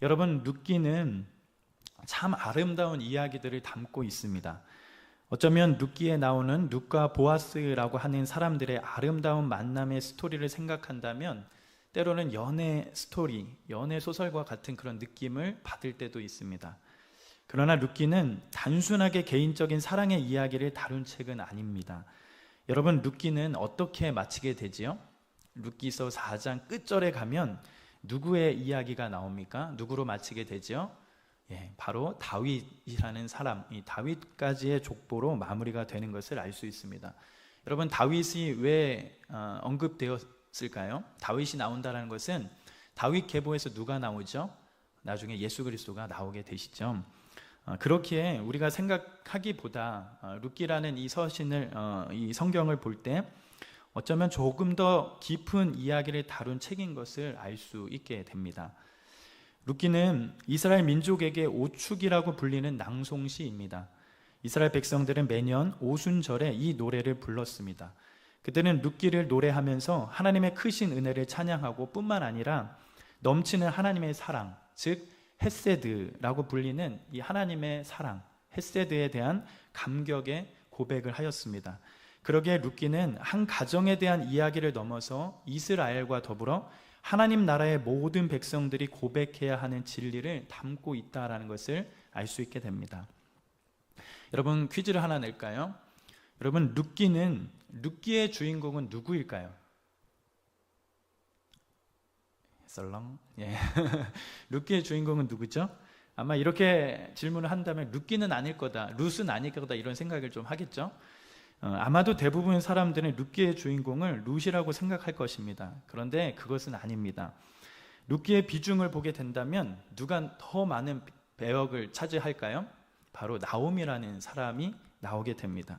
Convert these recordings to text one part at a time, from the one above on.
여러분, 룻기는 참 아름다운 이야기들을 담고 있습니다. 어쩌면 룻기에 나오는 룻과 보아스라고 하는 사람들의 아름다운 만남의 스토리를 생각한다면 때로는 연애 스토리, 연애 소설과 같은 그런 느낌을 받을 때도 있습니다. 그러나 룻기는 단순하게 개인적인 사랑의 이야기를 다룬 책은 아닙니다. 여러분, 룻기는 어떻게 마치게 되지요? 룻기서 4장 끝절에 가면 누구의 이야기가 나옵니까? 누구로 마치게 되죠? 바로 다윗이라는 사람, 이 다윗까지의 족보로 마무리가 되는 것을 알 수 있습니다. 여러분, 다윗이 왜 언급되었을까요? 다윗이 나온다는 것은 다윗 계보에서 누가 나오죠? 나중에 예수 그리스도가 나오게 되시죠. 그렇기에 우리가 생각하기보다 룻기라는 이 서신을, 이 성경을 볼 때 어쩌면 조금 더 깊은 이야기를 다룬 책인 것을 알 수 있게 됩니다. 룻기는 이스라엘 민족에게 오축이라고 불리는 낭송시입니다. 이스라엘 백성들은 매년 오순절에 이 노래를 불렀습니다. 그들은 룻기를 노래하면서 하나님의 크신 은혜를 찬양하고 뿐만 아니라 넘치는 하나님의 사랑, 즉 헤세드라고 불리는 이 하나님의 사랑, 헤세드에 대한 감격의 고백을 하였습니다. 그러기에 룻기는 한 가정에 대한 이야기를 넘어서 이스라엘과 더불어 하나님 나라의 모든 백성들이 고백해야 하는 진리를 담고 있다는 것을 알 수 있게 됩니다. 여러분, 퀴즈를 하나 낼까요? 여러분, 룻기의 주인공은 누구일까요? 썰렁. 룻기의 주인공은 누구죠? 아마 이렇게 질문을 한다면 룻기는 아닐 거다, 룻은 아닐 거다, 이런 생각을 좀 하겠죠. 아마도 대부분 사람들은 룻기의 주인공을 룻이라고 생각할 것입니다. 그런데 그것은 아닙니다. 룻기의 비중을 보게 된다면 누가 더 많은 배역을 차지할까요? 바로 나오미라는 사람이 나오게 됩니다.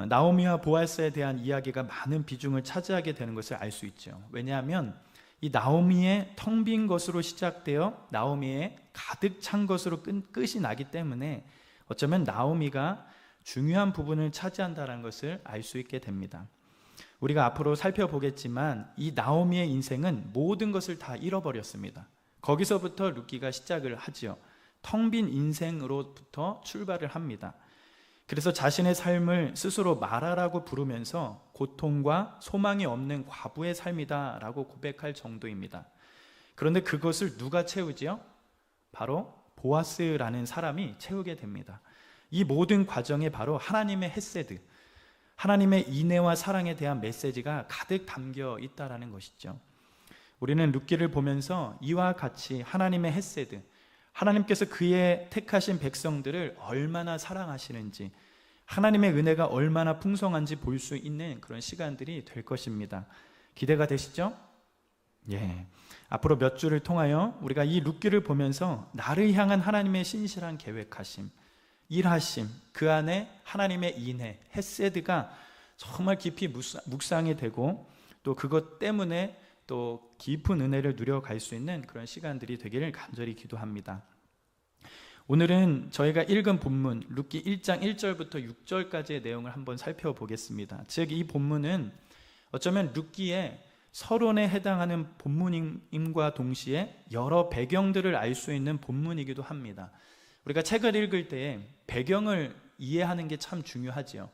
나오미와 보아스에 대한 이야기가 많은 비중을 차지하게 되는 것을 알 수 있죠. 왜냐하면 이 나오미의 텅 빈 것으로 시작되어 나오미의 가득 찬 것으로 끝이 나기 때문에 어쩌면 나오미가 중요한 부분을 차지한다는 것을 알 수 있게 됩니다. 우리가 앞으로 살펴보겠지만 이 나오미의 인생은 모든 것을 다 잃어버렸습니다. 거기서부터 룻기가 시작을 하지요. 텅 빈 인생으로부터 출발을 합니다. 그래서 자신의 삶을 스스로 마라라고 부르면서 고통과 소망이 없는 과부의 삶이다라고 고백할 정도입니다. 그런데 그것을 누가 채우지요? 바로 보아스라는 사람이 채우게 됩니다. 이 모든 과정에 바로 하나님의 헤세드, 하나님의 인애와 사랑에 대한 메시지가 가득 담겨 있다는 것이죠. 우리는 룻기를 보면서 이와 같이 하나님의 헤세드, 하나님께서 그의 택하신 백성들을 얼마나 사랑하시는지, 하나님의 은혜가 얼마나 풍성한지 볼 수 있는 그런 시간들이 될 것입니다. 기대가 되시죠? 앞으로 몇 주를 통하여 우리가 이 룻기를 보면서 나를 향한 하나님의 신실한 계획하심, 일하심, 그 안에 하나님의 인애, 헤세드가 정말 깊이 묵상이 되고 또 그것 때문에 또 깊은 은혜를 누려갈 수 있는 그런 시간들이 되기를 간절히 기도합니다. 오늘은 저희가 읽은 본문 룻기 1장 1절부터 6절까지의 내용을 한번 살펴보겠습니다. 즉 이 본문은 어쩌면 룻기의 서론에 해당하는 본문임과 동시에 여러 배경들을 알 수 있는 본문이기도 합니다. 우리가 책을 읽을 때 배경을 이해하는 게 참 중요하지요.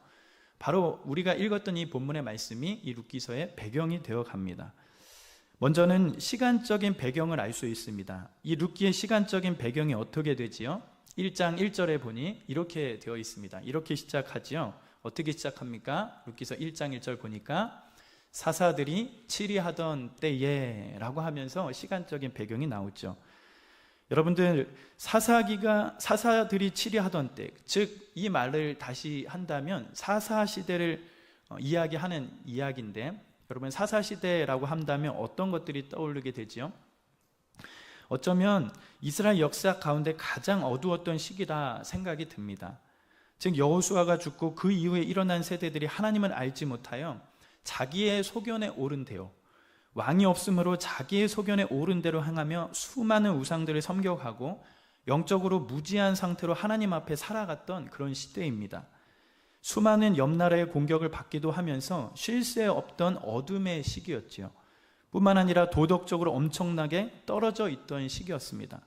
바로 우리가 읽었던 이 본문의 말씀이 이 룻기서의 배경이 되어 갑니다. 먼저는 시간적인 배경을 알 수 있습니다. 이 룻기의 시간적인 배경이 어떻게 되지요? 1장 1절에 보니 이렇게 되어 있습니다. 이렇게 시작하지요. 어떻게 시작합니까? 룻기서 1장 1절 보니까 사사들이 치리하던 때에 라고 하면서 시간적인 배경이 나오죠. 여러분들, 사사들이 치리하던 때, 즉 이 말을 다시 한다면 사사시대를 이야기하는 이야기인데, 여러분, 사사시대라고 한다면 어떤 것들이 떠오르게 되지요? 어쩌면 이스라엘 역사 가운데 가장 어두웠던 시기라 생각이 듭니다. 즉 여호수아가 죽고 그 이후에 일어난 세대들이 하나님을 알지 못하여 자기의 소견에 오른 대로, 왕이 없으므로 자기의 소견에 오른 대로 행하며 수많은 우상들을 섬겨가고 영적으로 무지한 상태로 하나님 앞에 살아갔던 그런 시대입니다. 수많은 옆나라의 공격을 받기도 하면서 쉴 새 없던 어둠의 시기였지요. 뿐만 아니라 도덕적으로 엄청나게 떨어져 있던 시기였습니다.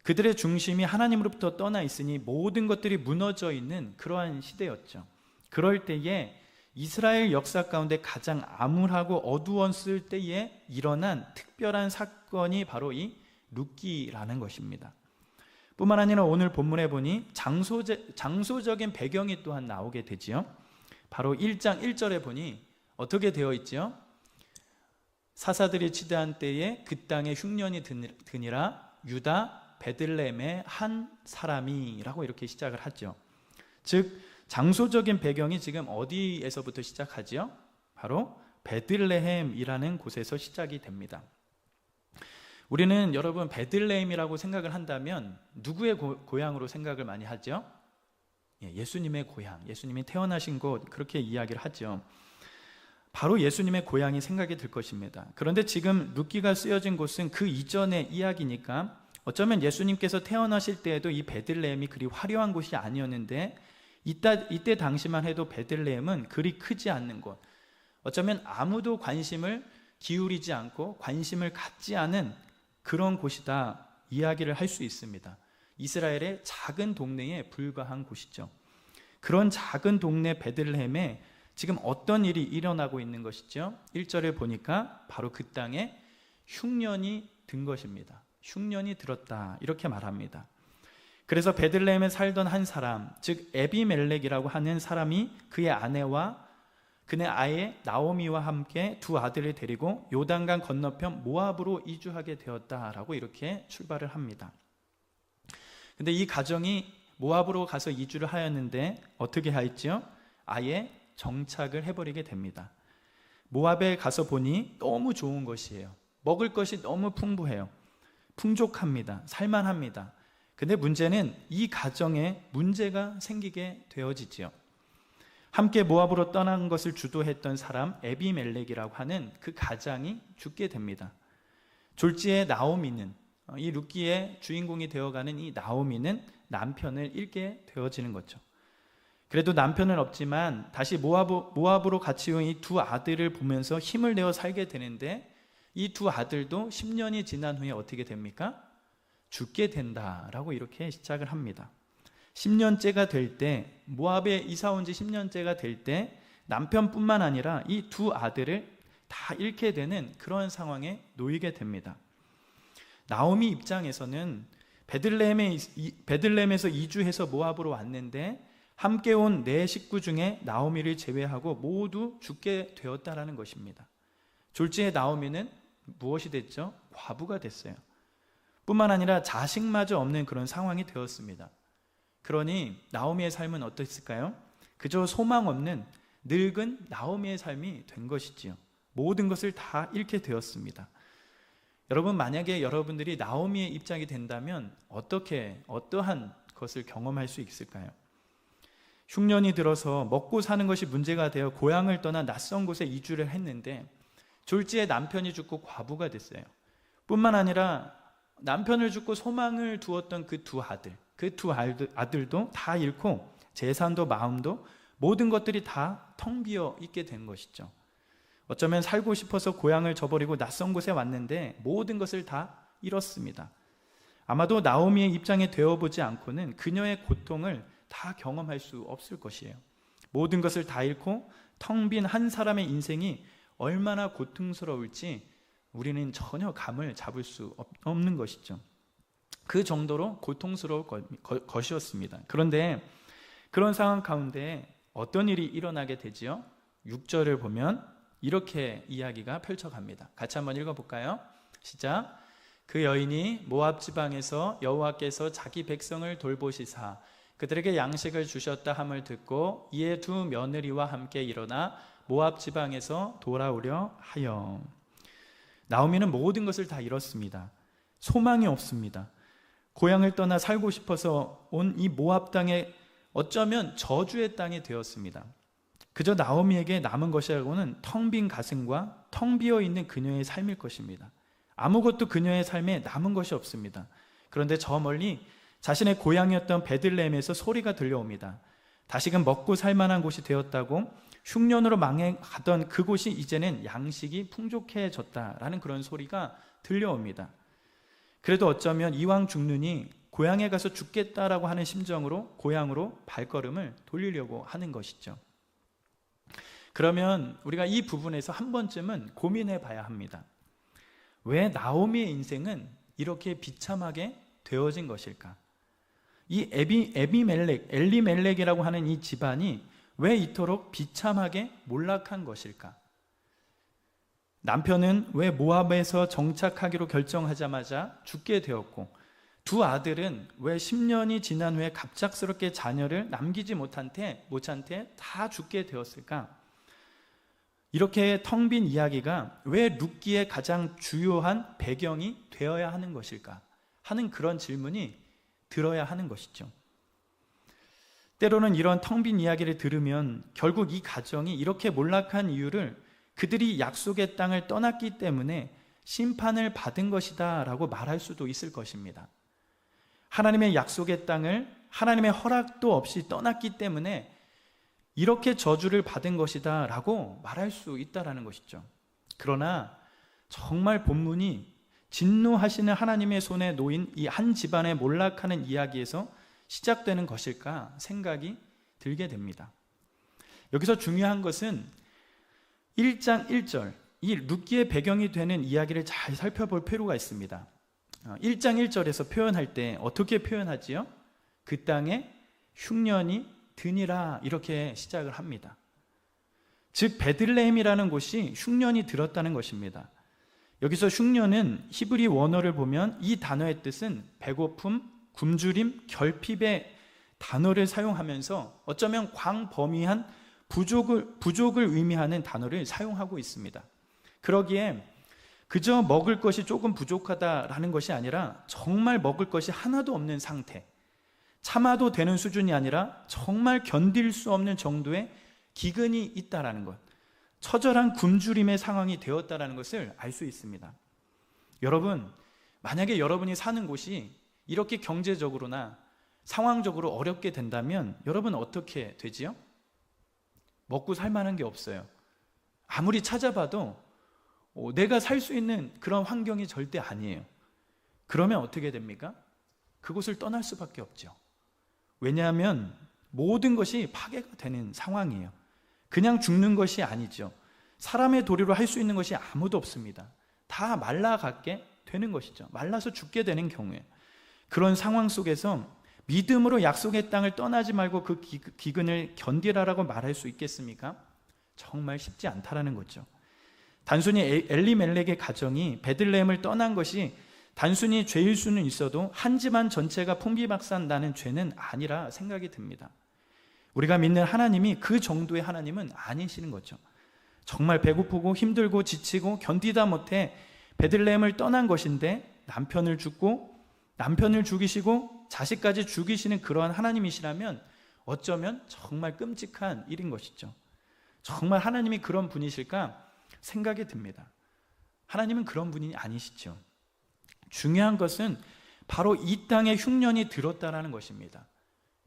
그들의 중심이 하나님으로부터 떠나 있으니 모든 것들이 무너져 있는 그러한 시대였죠. 그럴 때에 이스라엘 역사 가운데 가장 암울하고 어두웠을 때에 일어난 특별한 사건이 바로 이 룻기라는 것입니다. 뿐만 아니라 오늘 본문에 보니 장소적인 배경이 또한 나오게 되지요. 바로 1장 1절에 보니 어떻게 되어 있지요? 사사들이 치대한 때에 그 땅에 흉년이 드니라 유다 베들레헴의 한 사람이라고 이렇게 시작을 하죠. 즉 장소적인 배경이 지금 어디에서부터 시작하지요? 바로 베들레헴이라는 곳에서 시작이 됩니다. 우리는 여러분 베들레헴이라고 생각을 한다면 누구의 고향으로 생각을 많이 하죠? 예수님의 고향, 예수님이 태어나신 곳, 그렇게 이야기를 하죠. 바로 예수님의 고향이 생각이 들 것입니다. 그런데 지금 룻기가 쓰여진 곳은 그 이전의 이야기니까 어쩌면 예수님께서 태어나실 때에도 이 베들레헴이 그리 화려한 곳이 아니었는데 이때 당시만 해도 베들레헴은 그리 크지 않는 곳, 어쩌면 아무도 관심을 기울이지 않고 관심을 갖지 않은 그런 곳이다 이야기를 할 수 있습니다. 이스라엘의 작은 동네에 불과한 곳이죠. 그런 작은 동네 베들레헴에 지금 어떤 일이 일어나고 있는 것이죠? 1절에 보니까 바로 그 땅에 흉년이 든 것입니다. 흉년이 들었다 이렇게 말합니다. 그래서 베들레헴에 살던 한 사람, 즉 에비멜렉이라고 하는 사람이 그의 아내와 그의 아예 나오미와 함께 두 아들을 데리고 요단강 건너편 모압으로 이주하게 되었다라고 이렇게 출발을 합니다. 근데 이 가정이 모압으로 가서 이주를 하였는데 어떻게 하였죠? 아예 정착을 해버리게 됩니다. 모압에 가서 보니 너무 좋은 것이에요. 먹을 것이 너무 풍부해요. 풍족합니다. 살만합니다. 근데 문제는 이 가정에 문제가 생기게 되어지지요. 함께 모압으로 떠난 것을 주도했던 사람 에비멜렉이라고 하는 그 가장이 죽게 됩니다. 졸지에 나오미는, 이 룻기의 주인공이 되어가는 이 나오미는 남편을 잃게 되어지는 거죠. 그래도 남편은 없지만 다시 모압으로 같이 온 이 두 아들을 보면서 힘을 내어 살게 되는데 이 두 아들도 10년이 지난 후에 어떻게 됩니까? 죽게 된다라고 이렇게 시작을 합니다. 10년째가 될 때, 모압에 이사 온 지 10년째가 될 때 남편뿐만 아니라 이 두 아들을 다 잃게 되는 그런 상황에 놓이게 됩니다. 나오미 입장에서는 베들레헴에서 이주해서 모압으로 왔는데 함께 온 네 식구 중에 나오미를 제외하고 모두 죽게 되었다라는 것입니다. 졸지에 나오미는 무엇이 됐죠? 과부가 됐어요. 뿐만 아니라 자식마저 없는 그런 상황이 되었습니다. 그러니 나오미의 삶은 어땠을까요? 그저 소망 없는 늙은 나오미의 삶이 된 것이지요. 모든 것을 다 잃게 되었습니다. 여러분, 만약에 여러분들이 나오미의 입장이 된다면 어떠한 것을 경험할 수 있을까요? 흉년이 들어서 먹고 사는 것이 문제가 되어 고향을 떠나 낯선 곳에 이주를 했는데 졸지에 남편이 죽고 과부가 됐어요. 뿐만 아니라 남편을 죽고 소망을 두었던 그 두 아들도 다 잃고 재산도 마음도 모든 것들이 다 텅 비어 있게 된 것이죠. 어쩌면 살고 싶어서 고향을 저버리고 낯선 곳에 왔는데 모든 것을 다 잃었습니다. 아마도 나오미의 입장에 되어보지 않고는 그녀의 고통을 다 경험할 수 없을 것이에요. 모든 것을 다 잃고 텅 빈 한 사람의 인생이 얼마나 고통스러울지 우리는 전혀 감을 잡을 수 없는 것이죠. 그 정도로 고통스러울 것이었습니다. 그런데 그런 상황 가운데 어떤 일이 일어나게 되지요? 6절을 보면 이렇게 이야기가 펼쳐갑니다. 같이 한번 읽어볼까요? 시작. 그 여인이 모압 지방에서 여호와께서 자기 백성을 돌보시사 그들에게 양식을 주셨다 함을 듣고 이에 두 며느리와 함께 일어나 모압 지방에서 돌아오려 하여. 나오미는 모든 것을 다 잃었습니다. 소망이 없습니다. 고향을 떠나 살고 싶어서 온 이 모압 땅에 어쩌면 저주의 땅이 되었습니다. 그저 나오미에게 남은 것이라고는 텅 빈 가슴과 텅 비어 있는 그녀의 삶일 것입니다. 아무것도 그녀의 삶에 남은 것이 없습니다. 그런데 저 멀리 자신의 고향이었던 베들레헴에서 소리가 들려옵니다. 다시금 먹고 살만한 곳이 되었다고, 흉년으로 망해가던 그곳이 이제는 양식이 풍족해졌다라는 그런 소리가 들려옵니다. 그래도 어쩌면 이왕 죽느니 고향에 가서 죽겠다라고 하는 심정으로 고향으로 발걸음을 돌리려고 하는 것이죠. 그러면 우리가 이 부분에서 한 번쯤은 고민해 봐야 합니다. 왜 나오미의 인생은 이렇게 비참하게 되어진 것일까? 이 엘리멜렉이라고 하는 이 집안이 왜 이토록 비참하게 몰락한 것일까? 남편은 왜 모압에서 정착하기로 결정하자마자 죽게 되었고, 두 아들은 왜 10년이 지난 후에 갑작스럽게 자녀를 남기지 못한 채 다 죽게 되었을까? 이렇게 텅 빈 이야기가 왜 룻기의 가장 주요한 배경이 되어야 하는 것일까 하는 그런 질문이 들어야 하는 것이죠. 때로는 이런 텅 빈 이야기를 들으면 결국 이 가정이 이렇게 몰락한 이유를 그들이 약속의 땅을 떠났기 때문에 심판을 받은 것이다 라고 말할 수도 있을 것입니다. 하나님의 약속의 땅을 하나님의 허락도 없이 떠났기 때문에 이렇게 저주를 받은 것이다 라고 말할 수 있다라는 것이죠. 그러나 정말 본문이 진노하시는 하나님의 손에 놓인 이 한 집안의 몰락하는 이야기에서 시작되는 것일까 생각이 들게 됩니다. 여기서 중요한 것은 1장 1절, 이 룻기의 배경이 되는 이야기를 잘 살펴볼 필요가 있습니다. 1장 1절에서 표현할 때 어떻게 표현하지요? 그 땅에 흉년이 드니라 이렇게 시작을 합니다. 즉 베들레헴이라는 곳이 흉년이 들었다는 것입니다. 여기서 흉년은 히브리 원어를 보면 이 단어의 뜻은 배고픔, 굶주림, 결핍의 단어를 사용하면서 어쩌면 광범위한 부족을 의미하는 단어를 사용하고 있습니다. 그러기에 그저 먹을 것이 조금 부족하다라는 것이 아니라 정말 먹을 것이 하나도 없는 상태, 참아도 되는 수준이 아니라 정말 견딜 수 없는 정도의 기근이 있다라는 것, 처절한 굶주림의 상황이 되었다라는 것을 알 수 있습니다. 여러분, 만약에 여러분이 사는 곳이 이렇게 경제적으로나 상황적으로 어렵게 된다면 여러분 어떻게 되지요? 먹고 살 만한 게 없어요. 아무리 찾아봐도 내가 살 수 있는 그런 환경이 절대 아니에요. 그러면 어떻게 됩니까? 그곳을 떠날 수밖에 없죠. 왜냐하면 모든 것이 파괴가 되는 상황이에요. 그냥 죽는 것이 아니죠. 사람의 도리로 할 수 있는 것이 아무도 없습니다. 다 말라가게 되는 것이죠. 말라서 죽게 되는 경우에. 그런 상황 속에서 믿음으로 약속의 땅을 떠나지 말고 그 기근을 견디라라고 말할 수 있겠습니까? 정말 쉽지 않다라는 거죠. 단순히 엘리멜렉의 가정이 베들레헴을 떠난 것이 단순히 죄일 수는 있어도 한 집안 전체가 풍비박산 나는 죄는 아니라 생각이 듭니다. 우리가 믿는 하나님이 그 정도의 하나님은 아니시는 거죠. 정말 배고프고 힘들고 지치고 견디다 못해 베들레헴을 떠난 것인데 남편을 죽이시고 자식까지 죽이시는 그러한 하나님이시라면 어쩌면 정말 끔찍한 일인 것이죠. 정말 하나님이 그런 분이실까 생각이 듭니다. 하나님은 그런 분이 아니시죠. 중요한 것은 바로 이 땅에 흉년이 들었다라는 것입니다.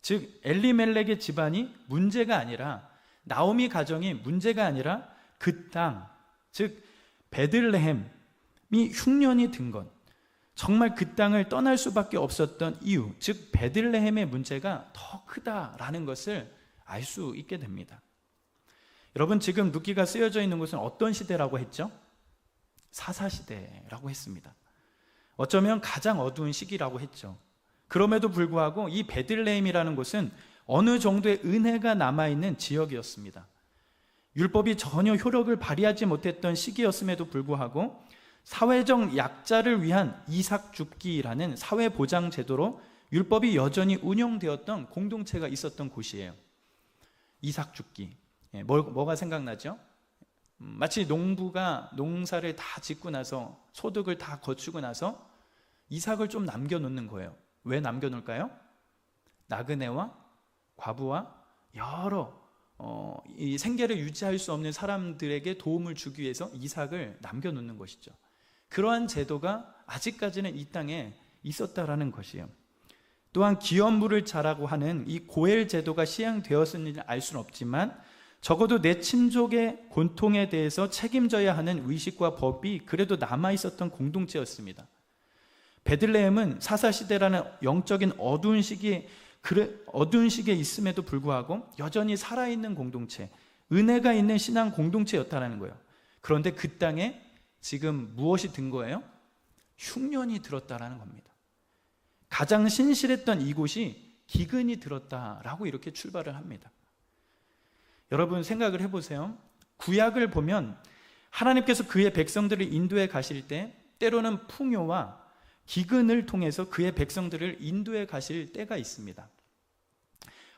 즉 엘리멜렉의 집안이 문제가 아니라, 나오미 가정이 문제가 아니라 그 땅, 즉 베들레헴이 흉년이 든 것, 정말 그 땅을 떠날 수밖에 없었던 이유, 즉 베들레헴의 문제가 더 크다라는 것을 알 수 있게 됩니다. 여러분, 지금 룻기가 쓰여져 있는 것은 어떤 시대라고 했죠? 사사시대라고 했습니다. 어쩌면 가장 어두운 시기라고 했죠. 그럼에도 불구하고 이 베들레헴이라는 곳은 어느 정도의 은혜가 남아있는 지역이었습니다. 율법이 전혀 효력을 발휘하지 못했던 시기였음에도 불구하고 사회적 약자를 위한 이삭줍기라는 사회보장 제도로 율법이 여전히 운영되었던 공동체가 있었던 곳이에요. 이삭줍기. 뭐가 생각나죠? 마치 농부가 농사를 다 짓고 나서 소득을 다 거치고 나서 이삭을 좀 남겨놓는 거예요. 왜 남겨놓을까요? 나그네와 과부와 여러 이 생계를 유지할 수 없는 사람들에게 도움을 주기 위해서 이삭을 남겨놓는 것이죠. 그러한 제도가 아직까지는 이 땅에 있었다라는 것이에요. 또한 기업물을 자라고 하는 이 고엘 제도가 시행되었는지 알 수는 없지만 적어도 내 친족의 고통에 대해서 책임져야 하는 의식과 법이 그래도 남아있었던 공동체였습니다. 베들레헴은 사사시대라는 영적인 어두운 시기에 있음에도 불구하고 여전히 살아있는 공동체, 은혜가 있는 신앙 공동체였다는 거예요. 그런데 그 땅에 지금 무엇이 든 거예요? 흉년이 들었다라는 겁니다. 가장 신실했던 이곳이 기근이 들었다라고 이렇게 출발을 합니다. 여러분 생각을 해보세요. 구약을 보면 하나님께서 그의 백성들을 인도해 가실 때 때로는 풍요와 기근을 통해서 그의 백성들을 인도해 가실 때가 있습니다.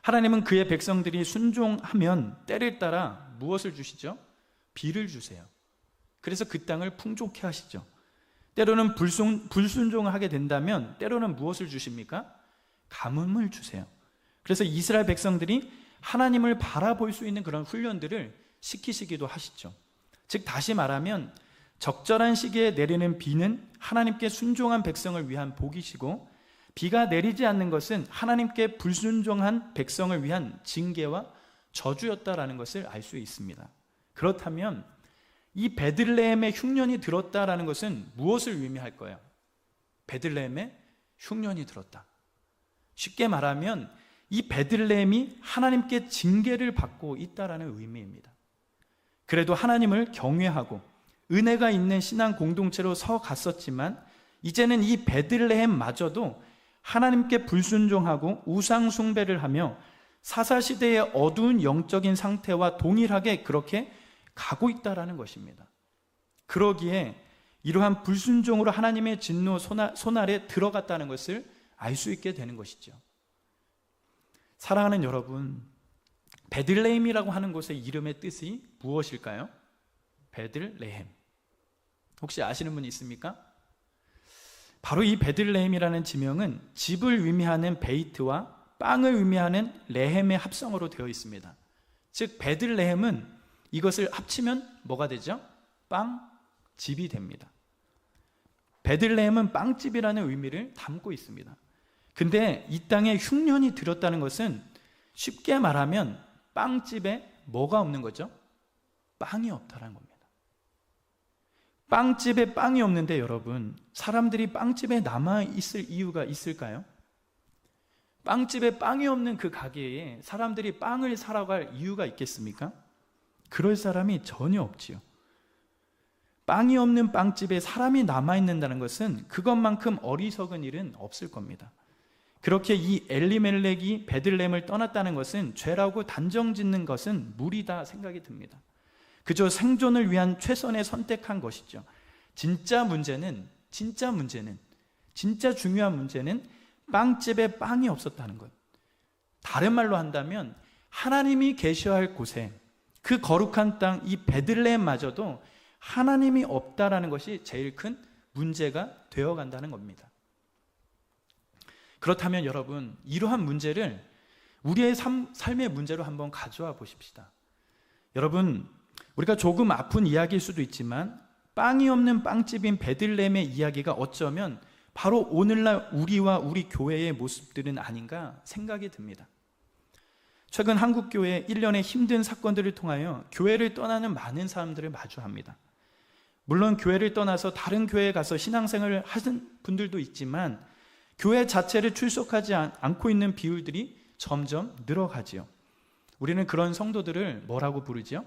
하나님은 그의 백성들이 순종하면 때를 따라 무엇을 주시죠? 비를 주세요. 그래서 그 땅을 풍족해 하시죠. 때로는 불순종을 하게 된다면 때로는 무엇을 주십니까? 가뭄을 주세요. 그래서 이스라엘 백성들이 하나님을 바라볼 수 있는 그런 훈련들을 시키시기도 하시죠. 즉 다시 말하면 적절한 시기에 내리는 비는 하나님께 순종한 백성을 위한 복이시고, 비가 내리지 않는 것은 하나님께 불순종한 백성을 위한 징계와 저주였다라는 것을 알 수 있습니다. 그렇다면 이 베들레헴의 흉년이 들었다라는 것은 무엇을 의미할 거예요? 베들레헴의 흉년이 들었다. 쉽게 말하면 이 베들레헴이 하나님께 징계를 받고 있다라는 의미입니다. 그래도 하나님을 경외하고 은혜가 있는 신앙 공동체로 서 갔었지만 이제는 이 베들레헴마저도 하나님께 불순종하고 우상 숭배를 하며 사사시대의 어두운 영적인 상태와 동일하게 그렇게 가고 있다라는 것입니다. 그러기에 이러한 불순종으로 하나님의 진노 손아래 들어갔다는 것을 알 수 있게 되는 것이죠. 사랑하는 여러분, 베들레헴이라고 하는 곳의 이름의 뜻이 무엇일까요? 베들레헴. 혹시 아시는 분 있습니까? 바로 이 베들레헴이라는 지명은 집을 의미하는 베이트와 빵을 의미하는 레헴의 합성어로 되어 있습니다. 즉 베들레헴은 이것을 합치면 뭐가 되죠? 빵집이 됩니다. 베들레헴은 빵집이라는 의미를 담고 있습니다. 근데 이 땅에 흉년이 들었다는 것은 쉽게 말하면 빵집에 뭐가 없는 거죠? 빵이 없다는 겁니다. 빵집에 빵이 없는데 여러분, 사람들이 빵집에 남아있을 이유가 있을까요? 빵집에 빵이 없는 그 가게에 사람들이 빵을 사러 갈 이유가 있겠습니까? 그럴 사람이 전혀 없지요. 빵이 없는 빵집에 사람이 남아있는다는 것은 그것만큼 어리석은 일은 없을 겁니다. 그렇게 이 엘리멜렉이 베들레헴을 떠났다는 것은 죄라고 단정짓는 것은 무리다 생각이 듭니다. 그저 생존을 위한 최선의 선택한 것이죠. 진짜 중요한 문제는 빵집에 빵이 없었다는 것. 다른 말로 한다면 하나님이 계셔야 할 곳에, 그 거룩한 땅 이 베들레헴마저도 하나님이 없다라는 것이 제일 큰 문제가 되어간다는 겁니다. 그렇다면 여러분, 이러한 문제를 우리의 삶의 문제로 한번 가져와 보십시다. 여러분, 우리가 조금 아픈 이야기일 수도 있지만 빵이 없는 빵집인 베들레헴의 이야기가 어쩌면 바로 오늘날 우리와 우리 교회의 모습들은 아닌가 생각이 듭니다. 최근 한국교회 1년의 힘든 사건들을 통하여 교회를 떠나는 많은 사람들을 마주합니다. 물론 교회를 떠나서 다른 교회에 가서 신앙생활을 하는 분들도 있지만 교회 자체를 출석하지 않고 있는 비율들이 점점 늘어가지요. 우리는 그런 성도들을 뭐라고 부르죠?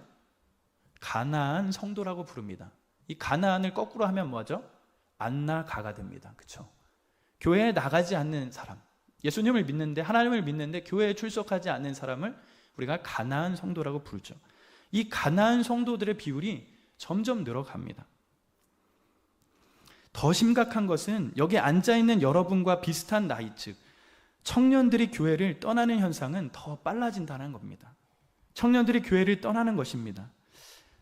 가나안 성도라고 부릅니다. 이 가나안을 거꾸로 하면 뭐죠? 안나가가 됩니다. 그렇죠? 교회에 나가지 않는 사람, 예수님을 믿는데, 하나님을 믿는데 교회에 출석하지 않는 사람을 우리가 가나안 성도라고 부르죠. 이 가나안 성도들의 비율이 점점 늘어갑니다. 더 심각한 것은 여기 앉아있는 여러분과 비슷한 나이, 즉 청년들이 교회를 떠나는 현상은 더 빨라진다는 겁니다. 청년들이 교회를 떠나는 것입니다.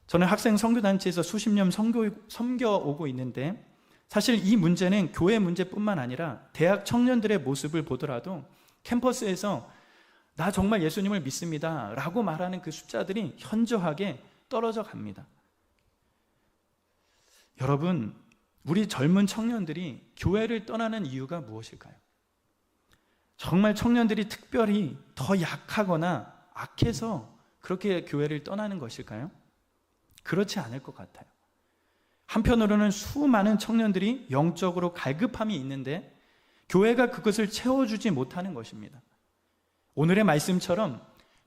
저는 학생 선교단체에서 수십 년 섬겨오고 있는데 사실 이 문제는 교회 문제뿐만 아니라 대학 청년들의 모습을 보더라도 캠퍼스에서 나 정말 예수님을 믿습니다 라고 말하는 그 숫자들이 현저하게 떨어져 갑니다. 여러분, 우리 젊은 청년들이 교회를 떠나는 이유가 무엇일까요? 정말 청년들이 특별히 더 약하거나 악해서 그렇게 교회를 떠나는 것일까요? 그렇지 않을 것 같아요. 한편으로는 수많은 청년들이 영적으로 갈급함이 있는데 교회가 그것을 채워주지 못하는 것입니다. 오늘의 말씀처럼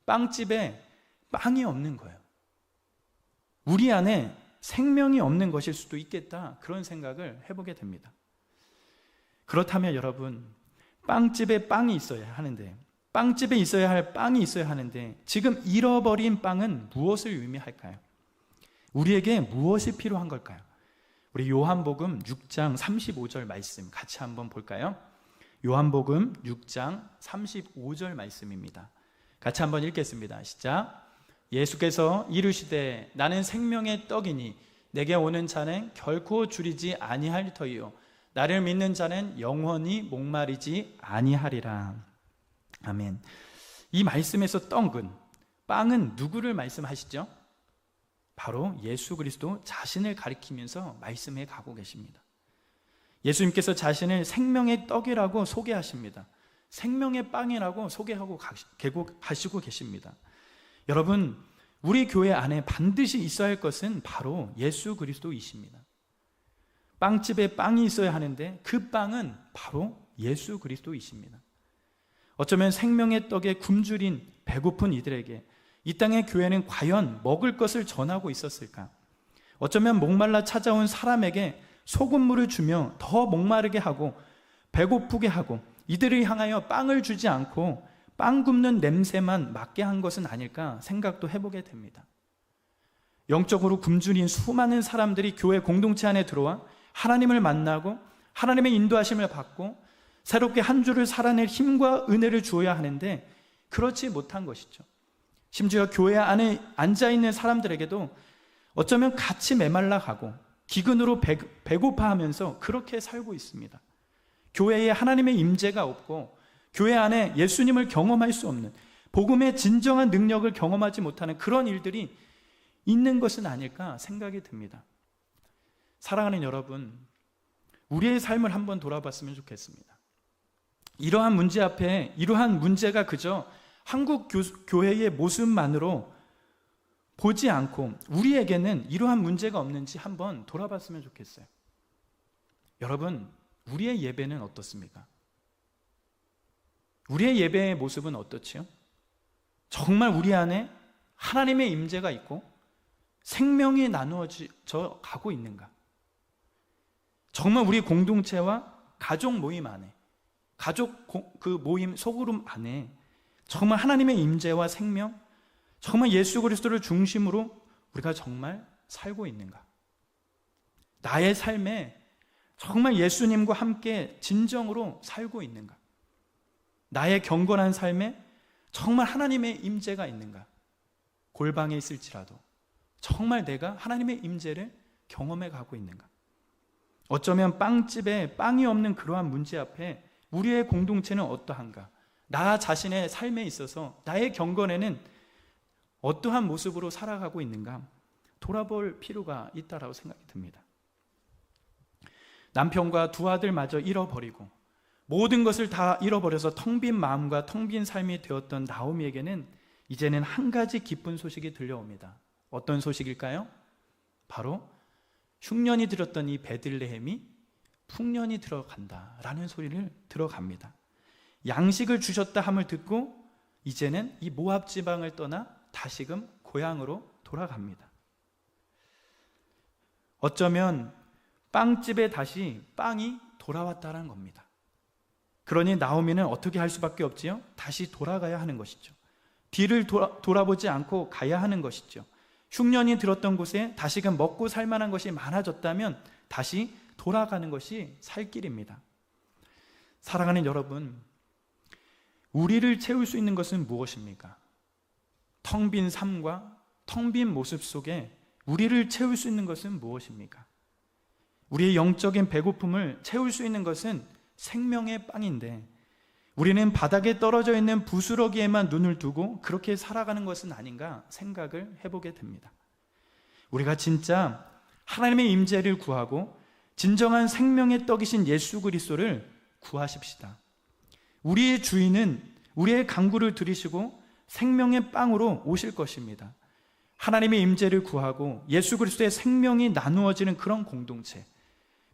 빵집에 빵이 없는 거예요. 우리 안에 생명이 없는 것일 수도 있겠다, 그런 생각을 해보게 됩니다. 그렇다면 여러분, 빵집에 빵이 있어야 하는데, 빵집에 있어야 할 빵이 있어야 하는데 지금 잃어버린 빵은 무엇을 의미할까요? 우리에게 무엇이 필요한 걸까요? 우리 요한복음 6장 35절 말씀 같이 한번 볼까요? 요한복음 6장 35절 말씀입니다. 같이 한번 읽겠습니다. 시작. 예수께서 이르시되 나는 생명의 떡이니 내게 오는 자는 결코 줄이지 아니할 터이요 나를 믿는 자는 영원히 목마르지 아니하리라. 아멘. 이 말씀에서 떡은, 빵은 누구를 말씀하시죠? 바로 예수 그리스도 자신을 가리키면서 말씀해 가고 계십니다. 예수님께서 자신을 생명의 떡이라고 소개하십니다. 생명의 빵이라고 소개하고 가시고 계십니다. 여러분, 우리 교회 안에 반드시 있어야 할 것은 바로 예수 그리스도이십니다. 빵집에 빵이 있어야 하는데 그 빵은 바로 예수 그리스도이십니다. 어쩌면 생명의 떡에 굶주린 배고픈 이들에게 이 땅의 교회는 과연 먹을 것을 전하고 있었을까? 어쩌면 목말라 찾아온 사람에게 소금물을 주며 더 목마르게 하고 배고프게 하고 이들을 향하여 빵을 주지 않고 빵 굽는 냄새만 맡게 한 것은 아닐까 생각도 해보게 됩니다. 영적으로 굶주린 수많은 사람들이 교회 공동체 안에 들어와 하나님을 만나고 하나님의 인도하심을 받고 새롭게 한 주를 살아낼 힘과 은혜를 주어야 하는데 그렇지 못한 것이죠. 심지어 교회 안에 앉아있는 사람들에게도 어쩌면 같이 메말라 가고 기근으로 배고파하면서 그렇게 살고 있습니다. 교회에 하나님의 임재가 없고 교회 안에 예수님을 경험할 수 없는, 복음의 진정한 능력을 경험하지 못하는 그런 일들이 있는 것은 아닐까 생각이 듭니다. 사랑하는 여러분, 우리의 삶을 한번 돌아봤으면 좋겠습니다. 이러한 문제 앞에 이러한 문제가 그저 한국 교회의 모습만으로 보지 않고 우리에게는 이러한 문제가 없는지 한번 돌아봤으면 좋겠어요. 여러분, 우리의 예배는 어떻습니까? 우리의 예배의 모습은 어떻지요? 정말 우리 안에 하나님의 임재가 있고 생명이 나누어져 가고 있는가? 정말 우리 공동체와 가족 모임 안에, 가족 그 모임 소그룹 안에 정말 하나님의 임재와 생명, 정말 예수 그리스도를 중심으로 우리가 정말 살고 있는가? 나의 삶에 정말 예수님과 함께 진정으로 살고 있는가? 나의 경건한 삶에 정말 하나님의 임재가 있는가? 골방에 있을지라도 정말 내가 하나님의 임재를 경험해 가고 있는가? 어쩌면 빵집에 빵이 없는 그러한 문제 앞에 우리의 공동체는 어떠한가? 나 자신의 삶에 있어서 나의 경건에는 어떠한 모습으로 살아가고 있는가? 돌아볼 필요가 있다라고 생각이 듭니다. 남편과 두 아들마저 잃어버리고 모든 것을 다 잃어버려서 텅 빈 마음과 텅 빈 삶이 되었던 나오미에게는 이제는 한 가지 기쁜 소식이 들려옵니다. 어떤 소식일까요? 바로 흉년이 들었던 이 베들레헴이 풍년이 들어간다라는 소리를 들어갑니다. 양식을 주셨다 함을 듣고 이제는 이 모압 지방을 떠나 다시금 고향으로 돌아갑니다. 어쩌면 빵집에 다시 빵이 돌아왔다는 겁니다. 그러니 나오미는 어떻게 할 수밖에 없지요? 다시 돌아가야 하는 것이죠. 뒤를 돌아보지 않고 가야 하는 것이죠. 흉년이 들었던 곳에 다시금 먹고 살 만한 것이 많아졌다면 다시 돌아가는 것이 살 길입니다. 사랑하는 여러분, 우리를 채울 수 있는 것은 무엇입니까? 텅 빈 삶과 텅 빈 모습 속에 우리를 채울 수 있는 것은 무엇입니까? 우리의 영적인 배고픔을 채울 수 있는 것은 생명의 빵인데 우리는 바닥에 떨어져 있는 부스러기에만 눈을 두고 그렇게 살아가는 것은 아닌가 생각을 해보게 됩니다. 우리가 진짜 하나님의 임재를 구하고 진정한 생명의 떡이신 예수 그리스도를 구하십시다. 우리의 주인은 우리의 간구를 들으시고 생명의 빵으로 오실 것입니다. 하나님의 임재를 구하고 예수 그리스도의 생명이 나누어지는 그런 공동체,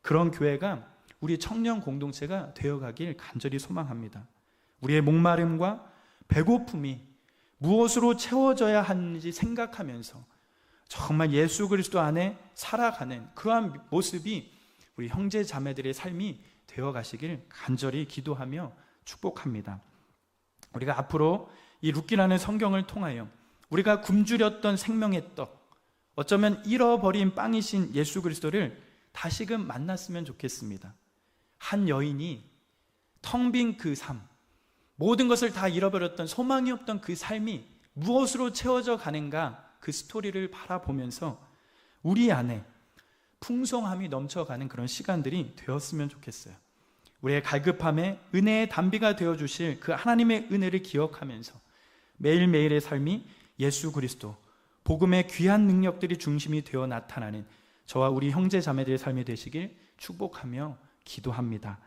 그런 교회가 우리 청년 공동체가 되어가길 간절히 소망합니다. 우리의 목마름과 배고픔이 무엇으로 채워져야 하는지 생각하면서 정말 예수 그리스도 안에 살아가는 그러한 모습이 우리 형제 자매들의 삶이 되어가시길 간절히 기도하며 축복합니다. 우리가 앞으로 이 룻기라는 성경을 통하여 우리가 굶주렸던 생명의 떡, 어쩌면 잃어버린 빵이신 예수 그리스도를 다시금 만났으면 좋겠습니다. 한 여인이 텅 빈 그 삶, 모든 것을 다 잃어버렸던 소망이 없던 그 삶이 무엇으로 채워져 가는가, 그 스토리를 바라보면서 우리 안에 풍성함이 넘쳐가는 그런 시간들이 되었으면 좋겠어요. 우리의 갈급함에 은혜의 단비가 되어주실 그 하나님의 은혜를 기억하면서 매일매일의 삶이 예수 그리스도, 복음의 귀한 능력들이 중심이 되어 나타나는 저와 우리 형제 자매들의 삶이 되시길 축복하며 기도합니다.